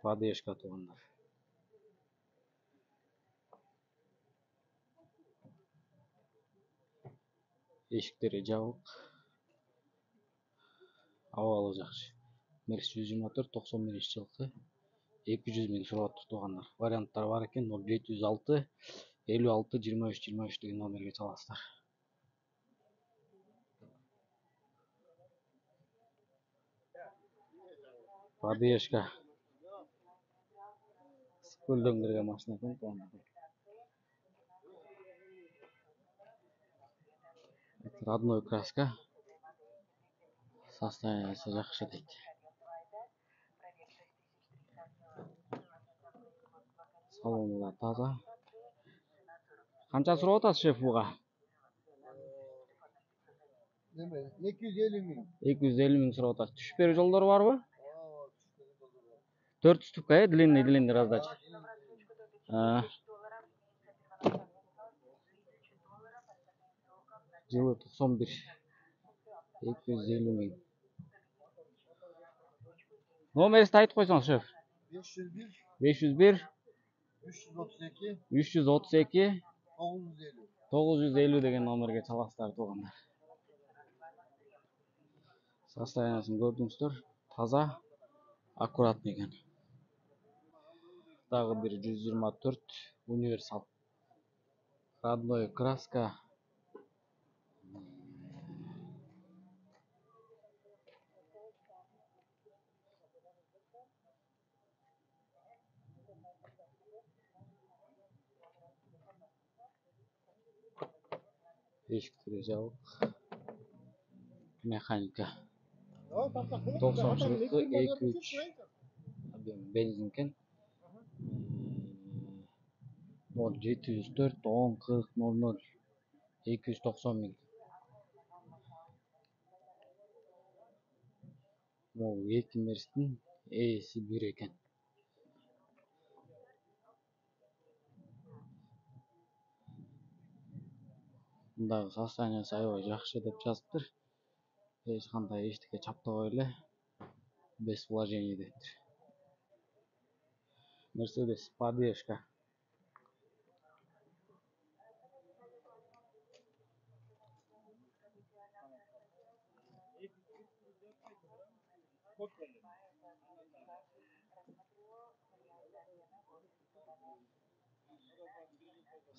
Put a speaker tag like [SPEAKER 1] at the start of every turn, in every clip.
[SPEAKER 1] Поддержка туугандар. Эшиктери жабык. Абалы жакшы. Мерс 124-91 жылкы 200 000 сурап туугандар. Варианттар бар экен. 0706 56 23 23 деген номерге чаласыздар. Поддержка. Көлдөн кирген машина экен туугандар. Родной краска. Состояниясы жакшы дейт. Салону да таза. Канча сурап атасыз шеф буга?
[SPEAKER 2] 250 000.
[SPEAKER 1] 250 000 сурап атасыз. Түшүп берүү жолдору барбы? 4 ступка, длинный раздача. Жылы 91. 250 000. Номерди айтып койсоңуз, шеф.
[SPEAKER 2] 501
[SPEAKER 1] 501
[SPEAKER 2] 332
[SPEAKER 1] 332
[SPEAKER 2] 950.
[SPEAKER 1] 950 деген номерге чаласыздар туугандар. Состояниясын көрдүңүздөр. Таза, аккуратный экен. Дагы бир 124 универсал. Родной краска. Эшиктери жабык. Механика. 90-жылкы 2-3 бензин экен. 0704 10 40 00 290 000. Могу 2 мерстин эси 1 экен. Мындагы состояниясы аябай жакшы деп жазыптыр. Эч кандай эчтеке чаптабай эле без вложений дептир. Мерседес поддержка.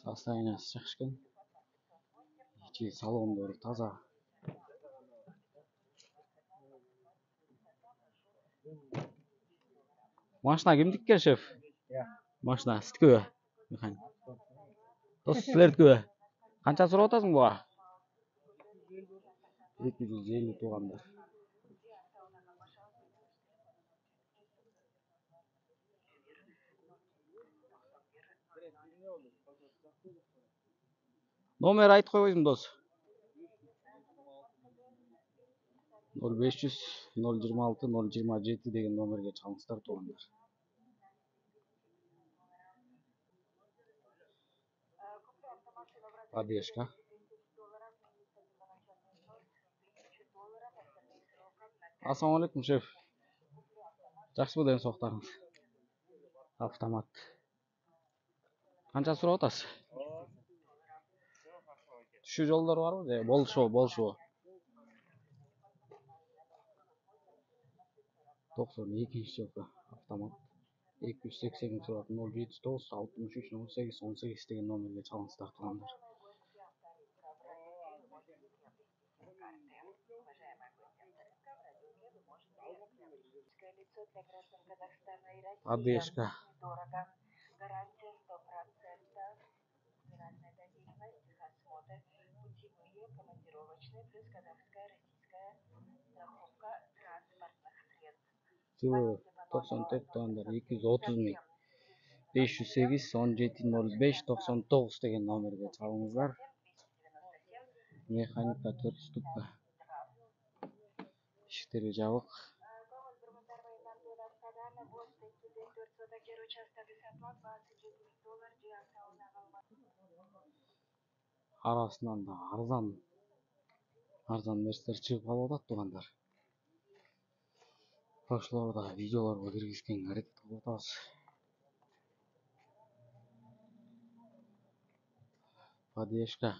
[SPEAKER 1] Состояниясы жакшы экен. İçi salondору таза. Машина ким тиккен, шеф? Машина сиздикиби? Механик. Дос, силердикиби? Канча сурап атасың буга? 250 туугандар. Номер айтып койбойсуң, дос? 0500 026 027 деген номерге чалыңыздар туугандар. Поддержка. Ассаламу алейкум, шеф. Жакшыбы ден соктарыңыз? Автомат. Канча сурап атасыз? Түшүү жолдору барбы? Же болушубу? 92 жылкы автомат. 280 сурап 079 63 18 18 деген номерге чалыңыздар туугандар. Поддержка.
[SPEAKER 3] Гарантия 100%. Федеральная доверенность, осмотр, путевые, командировочные, плюс казахская, российская страховка транспортных средств.
[SPEAKER 1] Жылы 94 туугандар 230 000. 508 17 05 99 деген номерге чалыңыздар. Механика 4 ступка. Эшиктери жабык. Арасынан да арзан нерселер чыгып калып атат туугандар. ошолорду да видеолорго киргизгенге аракет кылып атабыз. Поддержка.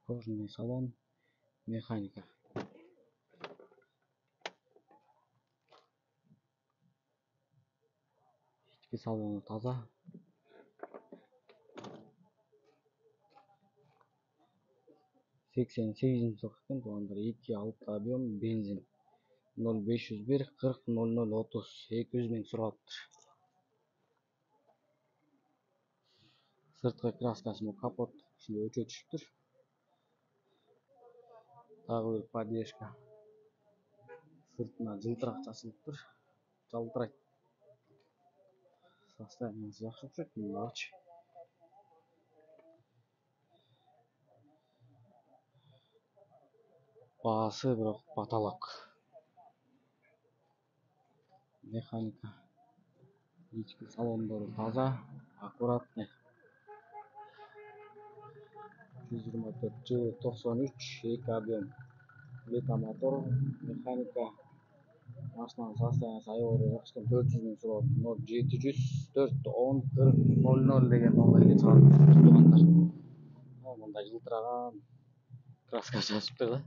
[SPEAKER 1] Кожаный салон, механика. İçki salonu taza. %88 sokaktan doğanlar 2.6 объем benzin 0501 40 00 30 200 ming so'rabdir. Sırtqı kraskası bu kapot içinde öçө түшүптүр. Дагы bir поддержка. Sırtına жылтырак чачылыптыр. Жалтырайт. Состояниясы жакшы окшойт мындагычы. Baası бирок потолок. Механика. İçki salonları taza, аккуратный. 124 жылы 93 2 объем. Плита мотор, механика. Машинанын состояниясы аябай жакшы экен. 400 ming сурап 0700 410 40 00 деген номерге чыгарып тугандар. Мындай жылтыраган краска чачыптыр да.